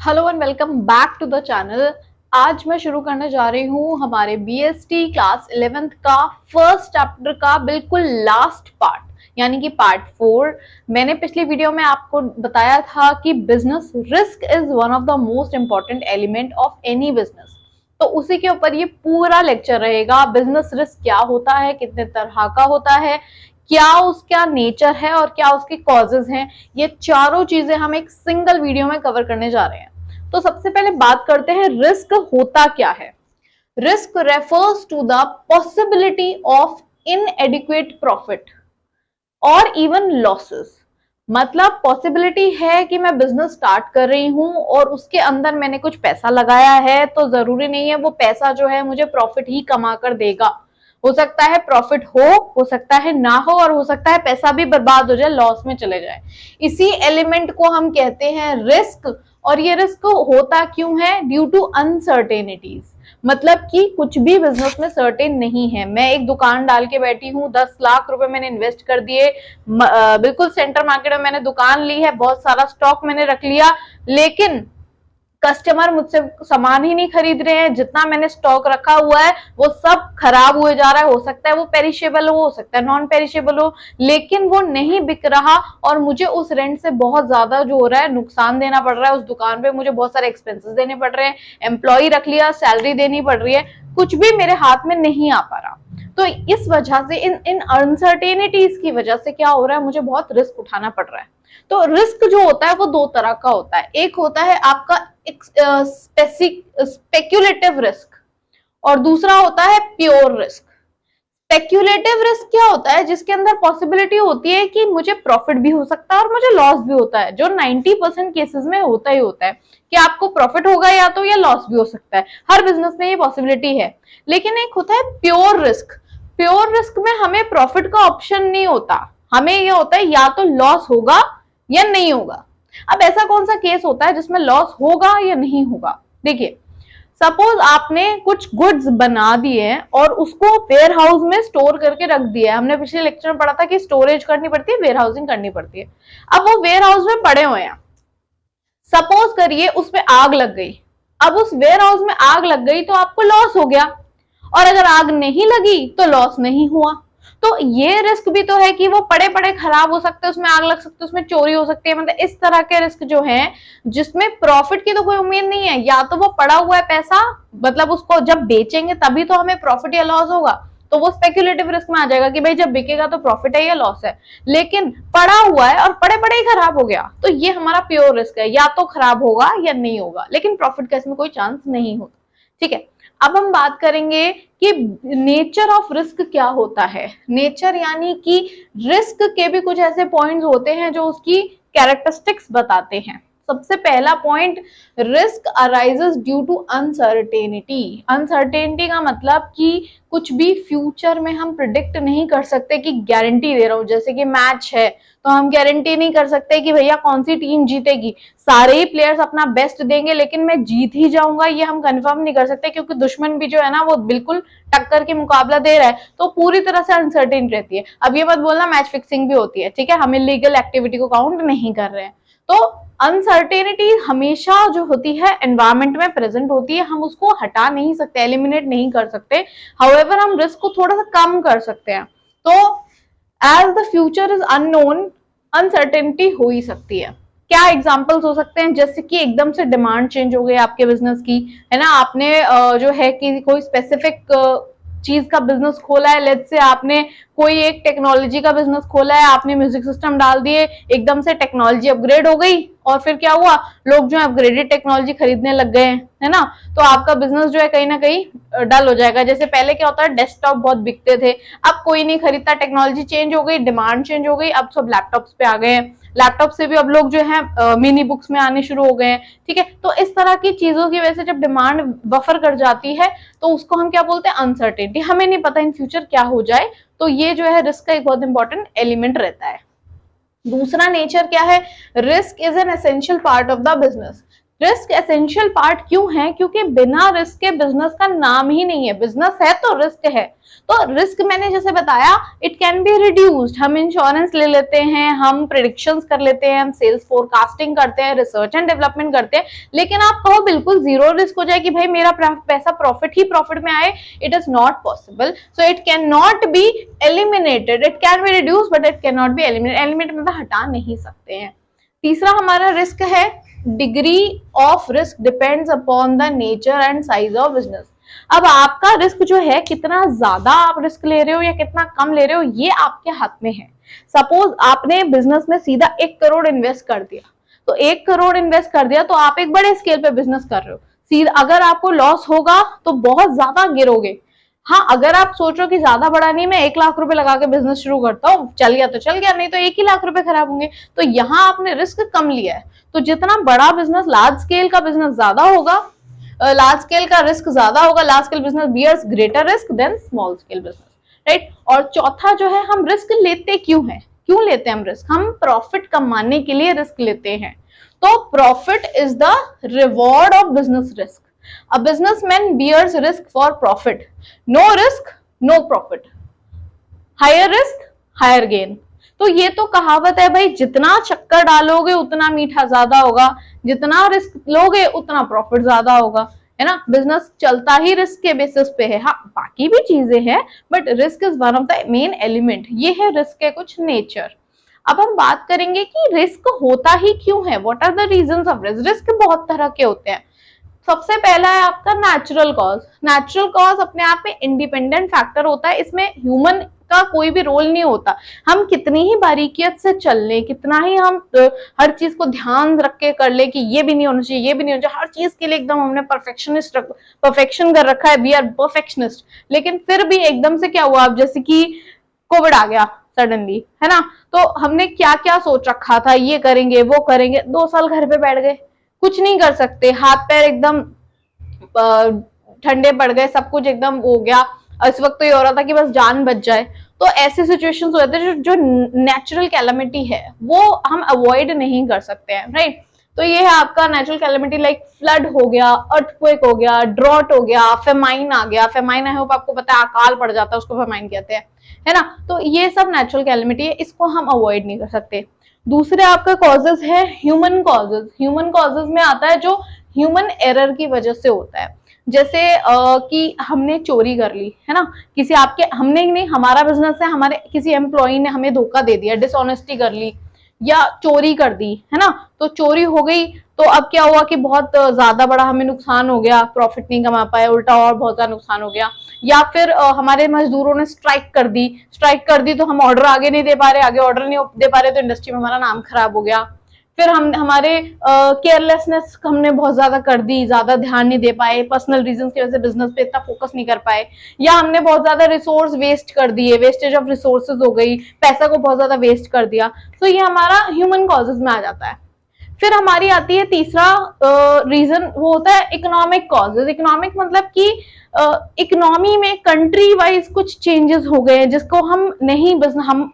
Hello and welcome back to the channel. आज मैं शुरू करने जा रही हूँ हमारे बीएसटी क्लास 11th का फर्स्ट चैप्टर का बिल्कुल लास्ट पार्ट, यानी कि पार्ट 4। मैंने पिछली वीडियो में आपको बताया था कि business risk is one of the most important element of any business. तो उसी के ऊपर ये पूरा लेक्चर रहेगा। बिजनेस रिस्क क्या होता है, कितने तरह का होता है, क्या उसका नेचर है और क्या उसके कॉजेज हैं, ये चारों चीजें हम एक सिंगल वीडियो में कवर करने जा रहे हैं। तो सबसे पहले बात करते हैं रिस्क होता क्या है। Risk refers to the possibility of inadequate profit और इवन लॉसेस। मतलब पॉसिबिलिटी है कि मैं बिजनेस स्टार्ट कर रही हूं और उसके अंदर मैंने कुछ पैसा लगाया है, तो जरूरी नहीं है वो पैसा जो है मुझे प्रॉफिट ही कमा कर देगा। हो सकता है प्रॉफिट हो सकता है ना हो, और हो सकता है पैसा भी बर्बाद हो जाए, लॉस में चले जाए। इसी एलिमेंट को हम कहते हैं रिस्क। और ये रिस्क होता क्यों है? Due to uncertainties. मतलब कि कुछ भी बिजनेस में सर्टेन नहीं है। मैं एक दुकान डाल के बैठी हूँ, 10 लाख रुपए मैंने इन्वेस्ट कर दिए, बिल्कुल सेंटर मार्केट में मैंने दुकान ली है, बहुत सारा स्टॉक मैंने रख लिया, लेकिन कस्टमर मुझसे सामान ही नहीं खरीद रहे हैं। जितना मैंने स्टॉक रखा हुआ है वो सब खराब हुए जा रहा है। हो सकता है वो पेरिशेबल हो सकता है नॉन पेरिशेबल हो, लेकिन वो नहीं बिक रहा और मुझे उस रेंट से बहुत ज्यादा जो हो रहा है नुकसान देना पड़ रहा है। उस दुकान पे मुझे बहुत सारे एक्सपेंसेस देने पड़ रहे हैं, एम्प्लॉय रख लिया, सैलरी देनी पड़ रही है, कुछ भी मेरे हाथ में नहीं आ पा रहा। तो इस वजह से इन अनसर्टेनिटीज की वजह से क्या हो रहा है, मुझे बहुत रिस्क उठाना पड़ रहा है। तो रिस्क जो होता है वो दो तरह का होता है। एक होता है आपका स्पेक्यूलेटिव रिस्क और दूसरा होता है प्योर रिस्क। स्पेक्यूलेटिव रिस्क क्या होता है? जिसके अंदर पॉसिबिलिटी होती है कि मुझे प्रॉफिट भी हो सकता है और मुझे लॉस भी होता है, जो 90% केसेस में होता ही होता है कि आपको प्रॉफिट होगा या तो या लॉस भी हो सकता है। हर बिजनेस में ये पॉसिबिलिटी है। लेकिन एक होता है प्योर रिस्क। प्योर रिस्क में हमें प्रॉफिट का ऑप्शन नहीं होता, हमें ये होता है या तो लॉस होगा या नहीं होगा। अब ऐसा कौन सा केस होता है जिसमें लॉस होगा या नहीं होगा? देखिए, सपोज आपने कुछ गुड्स बना दिए और उसको वेयर हाउस में स्टोर करके रख दिया। हमने पिछले लेक्चर में पढ़ा था कि स्टोरेज करनी पड़ती है, वेयर हाउसिंग करनी पड़ती है। अब वो वेयर हाउस में पड़े हुए हैं, सपोज करिए उसमें आग लग गई। अब उस वेयर हाउस में आग लग गई तो आपको लॉस हो गया, और अगर आग नहीं लगी तो लॉस नहीं हुआ। तो ये रिस्क भी तो है कि वो पड़े पड़े खराब हो सकते हैं, उसमें आग लग सकती है, उसमें चोरी हो सकती है। मतलब इस तरह के रिस्क जो है जिसमें प्रॉफिट की तो कोई उम्मीद नहीं है, या तो वो पड़ा हुआ है पैसा, मतलब उसको जब बेचेंगे तभी तो हमें प्रॉफिट या लॉस होगा, तो वो स्पेक्यूलेटिव रिस्क में आ जाएगा कि भाई जब बिकेगा तो प्रॉफिट है या लॉस है। लेकिन पड़ा हुआ है और पड़े पड़े ही खराब हो गया, तो ये हमारा प्योर रिस्क है, या तो खराब होगा या नहीं होगा, लेकिन प्रॉफिट का इसमें कोई चांस नहीं होता। ठीक है, अब हम बात करेंगे कि नेचर ऑफ रिस्क क्या होता है। नेचर यानी कि रिस्क के भी कुछ ऐसे पॉइंट्स होते हैं जो उसकी कैरेक्टरिस्टिक्स बताते हैं। सबसे पहला point, risk arises due to uncertainty. Uncertainty का मतलब कि कुछ भी फ्यूचर में हम प्रिडिक्ट नहीं कर सकते, कि गारंटी दे रहा हूं, जैसे कि मैच है तो हम गारंटी नहीं कर सकते कि भैया कौन सी टीम जीतेगी। सारे ही प्लेयर्स अपना बेस्ट देंगे लेकिन मैं जीत ही जाऊंगा, ये हम कंफर्म नहीं कर सकते, क्योंकि दुश्मन भी जो है ना वो बिल्कुल टक्कर के मुकाबला दे रहा है, तो पूरी तरह से अनसर्टेन रहती है। अब ये मत बोलना मैच फिक्सिंग भी होती है, ठीक है, हम इलीगल एक्टिविटी को काउंट नहीं कर रहे हैं। तो अनसर्टेनिटी हमेशा जो होती है एनवायरमेंट में प्रेजेंट होती है, हम उसको हटा नहीं सकते, एलिमिनेट नहीं कर सकते। हाउएवर हम रिस्क को थोड़ा सा कम कर सकते हैं। तो as the future is unknown, uncertainty हो ही सकती है। क्या एग्जांपल्स हो सकते हैं? जैसे कि एकदम से डिमांड चेंज हो गई आपके बिजनेस की, है ना, आपने जो है कि कोई स्पेसिफिक चीज का बिजनेस खोला है, लेट्स से आपने कोई एक टेक्नोलॉजी का बिजनेस खोला है, आपने म्यूजिक सिस्टम डाल दिए, एकदम से टेक्नोलॉजी अपग्रेड हो गई और फिर क्या हुआ, लोग जो है अपग्रेडेड टेक्नोलॉजी खरीदने लग गए, है ना, तो आपका बिजनेस जो है कहीं ना कहीं डल हो जाएगा। जैसे पहले क्या होता है, डेस्कटॉप बहुत बिकते थे, अब कोई नहीं खरीदता, टेक्नोलॉजी चेंज हो गई, डिमांड चेंज हो गई, अब सब लैपटॉप्स पे आ गए हैं, लैपटॉप से भी अब लोग जो है मिनी बुक्स में आने शुरू हो गए हैं। ठीक है, तो इस तरह की चीजों की वजह से जब डिमांड बफर कर जाती है तो उसको हम क्या बोलते हैं, अनसर्टेनिटी। हमें नहीं पता इन फ्यूचर क्या हो जाए, तो ये जो है रिस्क का एक बहुत इंपॉर्टेंट एलिमेंट रहता है। दूसरा नेचर क्या है, risk is an essential part of the business. Risk essential part क्यों है? क्योंकि बिना रिस्क के बिजनेस का नाम ही नहीं है। बिजनेस है तो रिस्क है। तो रिस्क मैंने जैसे बताया, इट कैन बी रिड्यूस्ड। हम इंश्योरेंस ले लेते हैं, हम प्रिडिक्शंस कर लेते हैं, हम सेल्स फोरकास्टिंग करते हैं, रिसर्च एंड डेवलपमेंट करते हैं, लेकिन आप कहो बिल्कुल जीरो रिस्क हो जाए कि भाई मेरा पैसा प्रॉफिट ही प्रॉफिट में आए, it is not possible. So it can not be eliminated, it can be reduce but it can not be eliminated. Eliminate मतलब हटा नहीं सकते हैं। तीसरा हमारा रिस्क है, degree of risk depends upon the nature and size of business. अब आपका रिस्क जो है, कितना ज्यादा आप रिस्क ले रहे हो या कितना कम ले रहे हो, ये आपके हाथ में है। सपोज आपने बिजनेस में सीधा 1 करोड़ इन्वेस्ट कर दिया, तो 1 करोड़ इन्वेस्ट कर दिया तो आप एक बड़े स्केल पे बिजनेस कर रहे हो। सीधा अगर आपको लॉस होगा तो बहुत ज्यादा गिरोगे। हाँ, अगर आप सोचो कि ज्यादा बड़ा नहीं, मैं 1 लाख रुपए लगा के बिजनेस शुरू करता हूँ, चल गया तो चल गया, नहीं तो 1 ही लाख रुपए खराब होंगे, तो यहाँ आपने रिस्क कम लिया है। तो जितना बड़ा बिजनेस, लार्ज स्केल का बिजनेस ज्यादा होगा, लार्ज स्केल का रिस्क ज्यादा होगा, large scale business bears greater risk than small scale business, right. और चौथा जो है, हम रिस्क लेते क्यों हैं? क्यों लेते हैं हम रिस्क? हम प्रॉफिट कमाने के लिए रिस्क लेते हैं। तो profit is the reward of business risk. A businessman bears risk for profit. No risk, no profit. Higher risk, higher gain. तो ये तो कहावत है भाई, जितना चक्कर डालोगे उतना मीठा ज्यादा होगा, जितना रिस्क लोगे उतना प्रॉफिट ज्यादा होगा, है ना। बिजनेस चलता ही रिस्क के बेसिस पे है। हाँ, बाकी भी चीजें हैं, but risk is one of the main element. ये है रिस्क के कुछ नेचर। अब हम बात करेंगे कि रिस्क होता ही क्यों है, what are the reasons of risk. Risk बहुत तरह के होते हैं। सबसे पहला है आपका नेचुरल कॉज। नेचुरल कॉज अपने आप में इंडिपेंडेंट फैक्टर होता है, इसमें ह्यूमन का कोई भी रोल नहीं होता। हम कितनी ही बारीकियत से चल ले, कितना ही हम हर चीज को ध्यान रख के कर ले कि ये भी नहीं होना चाहिए, ये भी नहीं होना चाहिए, हर चीज के लिए एकदम हमने परफेक्शन कर रखा है, वी आर परफेक्शनिस्ट, लेकिन फिर भी एकदम से क्या हुआ, अब जैसे कि कोविड आ गया सडनली, है ना, तो हमने क्या क्या सोच रखा था, ये करेंगे वो करेंगे, 2 साल घर पे बैठ गए, कुछ नहीं कर सकते, हाथ पैर एकदम ठंडे पड़ गए, सब कुछ एकदम हो गया। इस वक्त तो ये हो रहा था कि बस जान बच जाए। तो ऐसे सिचुएशंस हो जाते हैं जो नेचुरल कैलामिटी है वो हम अवॉइड नहीं कर सकते हैं, राइट। तो ये है आपका नेचुरल कैलामिटी, लाइक फ्लड हो गया, अर्थक्वेक हो गया, ड्रॉट हो गया, फेमाइन आ गया। फेमाइन आई होप आपको पता है, अकाल पड़ जाता है, उसको फेमाइन कहते हैं, है ना। तो ये सब नेचुरल कैलामिटी है, इसको हम अवॉइड नहीं कर सकते। दूसरे आपका कॉजेज है ह्यूमन कॉजेज। ह्यूमन कॉजेज में आता है जो ह्यूमन एरर की वजह से होता है। जैसे कि हमने चोरी कर ली, है ना, किसी आपके, हमने नहीं, हमारा बिजनेस है, हमारे किसी एम्प्लॉय ने हमें धोखा दे दिया, डिसऑनेस्टी कर ली या चोरी कर दी, है ना। तो चोरी हो गई तो अब क्या हुआ कि बहुत ज्यादा बड़ा हमें नुकसान हो गया, प्रॉफिट नहीं कमा पाए, उल्टा और बहुत ज्यादा नुकसान हो गया। या फिर हमारे मजदूरों ने स्ट्राइक कर दी तो हम ऑर्डर आगे नहीं दे पा रहे, आगे ऑर्डर नहीं दे पा रहे, तो इंडस्ट्री में हमारा नाम खराब हो गया। फिर हम हमारे केयरलेसनेस हमने बहुत ज्यादा कर दी, ज्यादा ध्यान नहीं दे पाए, पर्सनल रीजंस की वजह से बिजनेस पे इतना फोकस नहीं कर पाए, या हमने बहुत ज्यादा रिसोर्स वेस्ट कर दिए, वेस्टेज ऑफ रिसोर्सेज हो गई, पैसा को बहुत ज्यादा वेस्ट कर दिया। तो ये हमारा ह्यूमन कॉजेज में आ जाता है। फिर हमारी आती है तीसरा रीजन, वो होता है इकोनॉमिक कॉजेज। इकोनॉमिक मतलब कि इकोनॉमी में कंट्री वाइज कुछ चेंजेस हो गए हैं जिसको हम नहीं,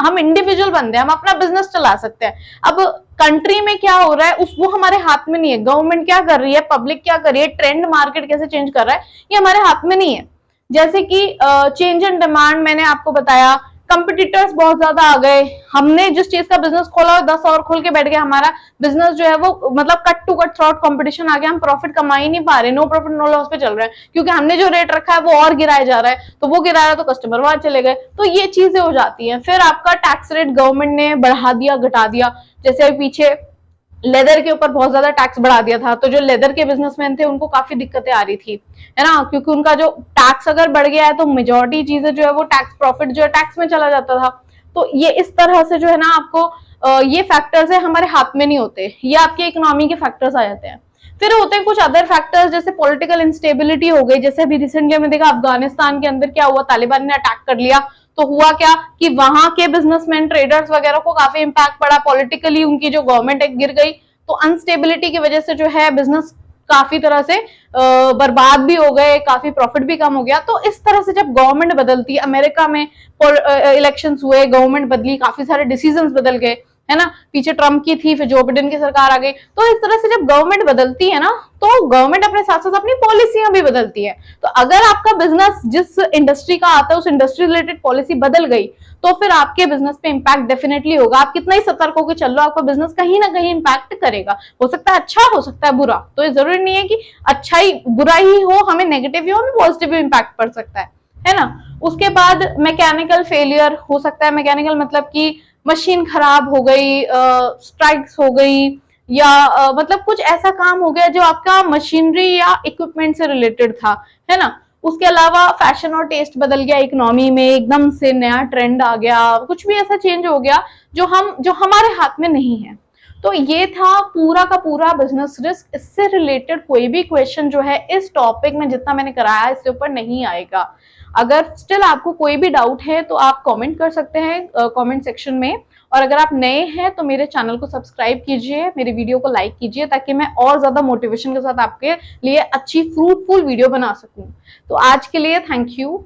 हम इंडिविजुअल बंदे हैं, हम अपना बिजनेस चला सकते हैं। अब कंट्री में क्या हो रहा है वो हमारे हाथ में नहीं है, गवर्नमेंट क्या कर रही है, पब्लिक क्या कर रही है, ट्रेंड मार्केट कैसे चेंज कर रहा है, ये हमारे हाथ में नहीं है। जैसे कि चेंज इन डिमांड, मैंने आपको बताया, कंपटीटर्स बहुत ज्यादा आ गए, हमने जिस चीज का बिजनेस खोला और 10 और खोल के बैठ गए, हमारा बिजनेस जो है वो मतलब cut to cut through competition आ गया, हम प्रॉफिट कमा ही नहीं पा रहे, नो प्रॉफिट नो लॉस पे चल रहे हैं, क्योंकि हमने जो रेट रखा है वो और गिराया जा रहा है, तो वो गिराया तो कस्टमर वहां चले गए, तो ये चीजें हो जाती है। फिर आपका टैक्स रेट गवर्नमेंट ने बढ़ा दिया, घटा दिया, जैसे अभी पीछे लेदर के ऊपर बहुत ज्यादा टैक्स बढ़ा दिया था, तो जो लेदर के बिजनेसमैन थे उनको काफी दिक्कतें आ रही थी, है ना, क्योंकि उनका जो टैक्स अगर बढ़ गया है तो मेजॉरिटी चीजें जो है वो टैक्स प्रॉफिट जो है टैक्स में चला जाता था। तो ये इस तरह से जो है ना आपको ये फैक्टर्स है हमारे हाथ में नहीं होते, ये आपके इकोनॉमी के फैक्टर्स आ जाते हैं। फिर होते हैं कुछ अदर फैक्टर्स, जैसे पॉलिटिकल इंस्टेबिलिटी हो गई, जैसे अभी रिसेंटली हमने देखा अफगानिस्तान के अंदर क्या हुआ, तालिबान ने अटैक कर लिया, तो हुआ क्या कि वहां के बिजनेसमैन ट्रेडर्स वगैरह को काफी इंपैक्ट पड़ा, पॉलिटिकली उनकी जो गवर्नमेंट गिर गई, तो अनस्टेबिलिटी की वजह से जो है बिजनेस काफी तरह से बर्बाद भी हो गए, काफी प्रॉफिट भी कम हो गया। तो इस तरह से जब गवर्नमेंट बदलती है, अमेरिका में इलेक्शंस हुए, गवर्नमेंट बदली, काफी सारे डिसीजंस बदल गए, है ना, पीछे ट्रम्प की थी, फिर जो बिडेन की सरकार आ गई। तो इस तरह से जब गवर्नमेंट बदलती है ना, तो गवर्नमेंट अपने साथ साथ अपनी पॉलिसियां भी बदलती है। तो अगर आपका बिजनेस जिस इंडस्ट्री का आता है उस इंडस्ट्री रिलेटेड पॉलिसी बदल गई, तो फिर आपके बिजनेस पे इंपैक्ट डेफिनेटली होगा। आप कितना ही सतर्क होकर चल लो, आपका बिजनेस कहीं ना कहीं इंपैक्ट करेगा। हो सकता है अच्छा, हो सकता है बुरा। तो ये जरूरी नहीं है कि अच्छा ही बुरा ही हो, हमें नेगेटिव ही हो, हमें पॉजिटिव इंपैक्ट पड़ सकता है ना। उसके बाद मैकेनिकल फेलियर हो सकता है। मैकेनिकल मतलब कि मशीन खराब हो गई, स्ट्राइक्स हो गई, या मतलब कुछ ऐसा काम हो गया जो आपका मशीनरी या इक्विपमेंट से रिलेटेड था, है ना। उसके अलावा फैशन और टेस्ट बदल गया, इकोनॉमी में एकदम से नया ट्रेंड आ गया, कुछ भी ऐसा चेंज हो गया जो हमारे हाथ में नहीं है। तो ये था पूरा का पूरा बिजनेस रिस्क। इससे रिलेटेड कोई भी क्वेश्चन जो है इस टॉपिक में जितना मैंने कराया इससे ऊपर नहीं आएगा। अगर स्टिल आपको कोई भी डाउट है तो आप कमेंट कर सकते हैं कमेंट सेक्शन में। और अगर आप नए हैं तो मेरे चैनल को सब्सक्राइब कीजिए, मेरे वीडियो को लाइक कीजिए, ताकि मैं और ज्यादा मोटिवेशन के साथ आपके लिए अच्छी फ्रूटफुल वीडियो बना सकूं। तो आज के लिए थैंक यू।